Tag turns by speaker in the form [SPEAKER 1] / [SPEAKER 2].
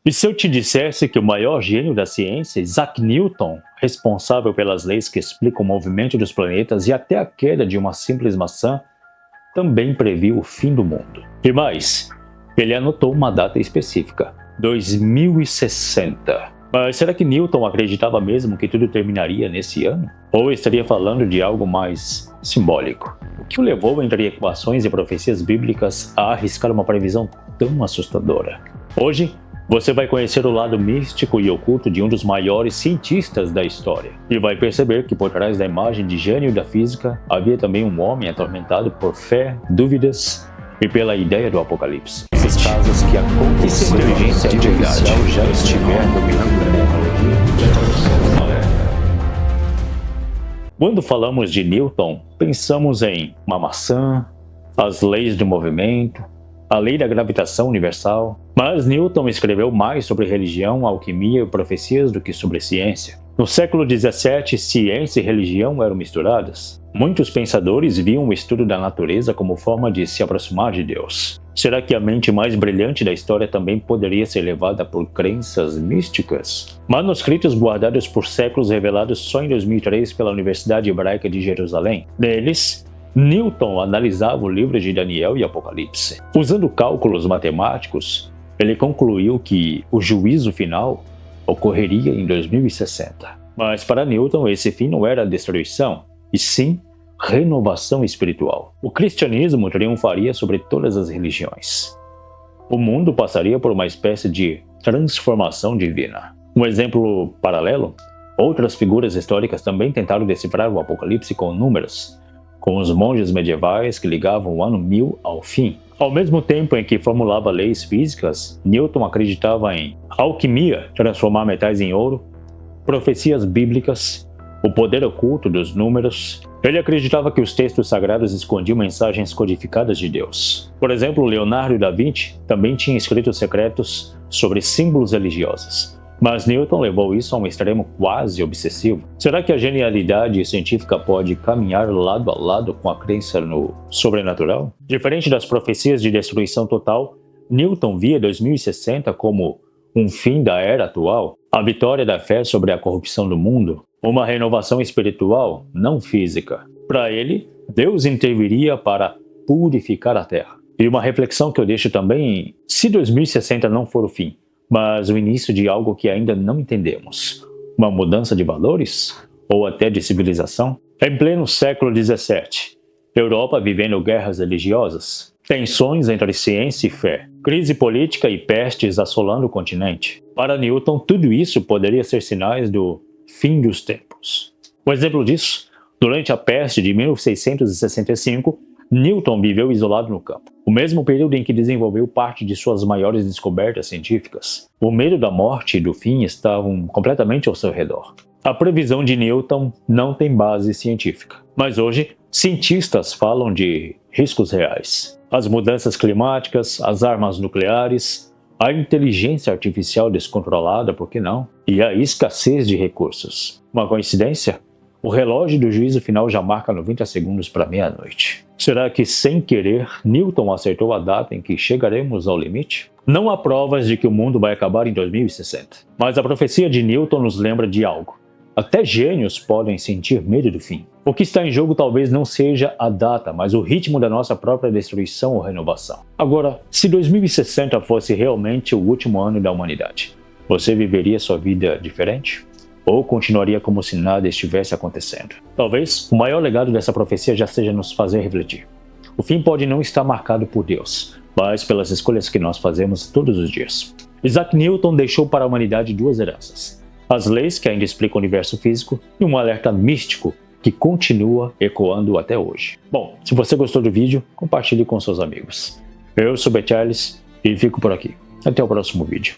[SPEAKER 1] E se eu te dissesse que o maior gênio da ciência, Isaac Newton, responsável pelas leis que explicam o movimento dos planetas e até a queda de uma simples maçã, também previu o fim do mundo? E mais, ele anotou uma data específica, 2060. Mas será que Newton acreditava mesmo que tudo terminaria nesse ano? Ou estaria falando de algo mais simbólico? O que o levou entre equações e profecias bíblicas a arriscar uma previsão tão assustadora? Hoje, você vai conhecer o lado místico e oculto de um dos maiores cientistas da história. E vai perceber que por trás da imagem de gênio da física, havia também um homem atormentado por fé, dúvidas e pela ideia do apocalipse. Esses casos que aconteceram, inteligência artificial já estiver dominando a tecnologia. Quando falamos de Newton, pensamos em uma maçã, as leis do movimento, a lei da gravitação universal. Mas Newton escreveu mais sobre religião, alquimia e profecias do que sobre ciência. No século XVII, ciência e religião eram misturadas. Muitos pensadores viam o estudo da natureza como forma de se aproximar de Deus. Será que a mente mais brilhante da história também poderia ser levada por crenças místicas? Manuscritos guardados por séculos revelados só em 2003 pela Universidade Hebraica de Jerusalém. Neles, Newton analisava o livro de Daniel e Apocalipse. Usando cálculos matemáticos, ele concluiu que o juízo final ocorreria em 2060. Mas para Newton, esse fim não era destruição, e sim renovação espiritual. O cristianismo triunfaria sobre todas as religiões. O mundo passaria por uma espécie de transformação divina. Um exemplo paralelo, outras figuras históricas também tentaram decifrar o Apocalipse com números, com os monges medievais que ligavam o ano 1000 ao fim. Ao mesmo tempo em que formulava leis físicas, Newton acreditava em alquimia, transformar metais em ouro, profecias bíblicas, o poder oculto dos números. Ele acreditava que os textos sagrados escondiam mensagens codificadas de Deus. Por exemplo, Leonardo da Vinci também tinha escritos secretos sobre símbolos religiosos. Mas Newton levou isso a um extremo quase obsessivo. Será que a genialidade científica pode caminhar lado a lado com a crença no sobrenatural? Diferente das profecias de destruição total, Newton via 2060 como um fim da era atual, a vitória da fé sobre a corrupção do mundo, uma renovação espiritual, não física. Para ele, Deus interviria para purificar a Terra. E uma reflexão que eu deixo também: se 2060 não for o fim, mas o início de algo que ainda não entendemos, uma mudança de valores ou até de civilização? Em pleno século XVII, Europa vivendo guerras religiosas, tensões entre ciência e fé, crise política e pestes assolando o continente. Para Newton, tudo isso poderia ser sinais do fim dos tempos. Um exemplo disso, durante a peste de 1665, Newton viveu isolado no campo, o mesmo período em que desenvolveu parte de suas maiores descobertas científicas. O medo da morte e do fim estavam completamente ao seu redor. A previsão de Newton não tem base científica, mas hoje cientistas falam de riscos reais. As mudanças climáticas, as armas nucleares, a inteligência artificial descontrolada, por que não? E a escassez de recursos. Uma coincidência? O relógio do juízo final já marca 90 segundos para meia-noite. Será que, sem querer, Newton acertou a data em que chegaremos ao limite? Não há provas de que o mundo vai acabar em 2060. Mas a profecia de Newton nos lembra de algo. Até gênios podem sentir medo do fim. O que está em jogo talvez não seja a data, mas o ritmo da nossa própria destruição ou renovação. Agora, se 2060 fosse realmente o último ano da humanidade, você viveria sua vida diferente? Ou continuaria como se nada estivesse acontecendo? Talvez o maior legado dessa profecia já seja nos fazer refletir. O fim pode não estar marcado por Deus, mas pelas escolhas que nós fazemos todos os dias. Isaac Newton deixou para a humanidade duas heranças: as leis que ainda explicam o universo físico e um alerta místico que continua ecoando até hoje. Bom, se você gostou do vídeo, compartilhe com seus amigos. Eu sou Beth Charles e fico por aqui. Até o próximo vídeo.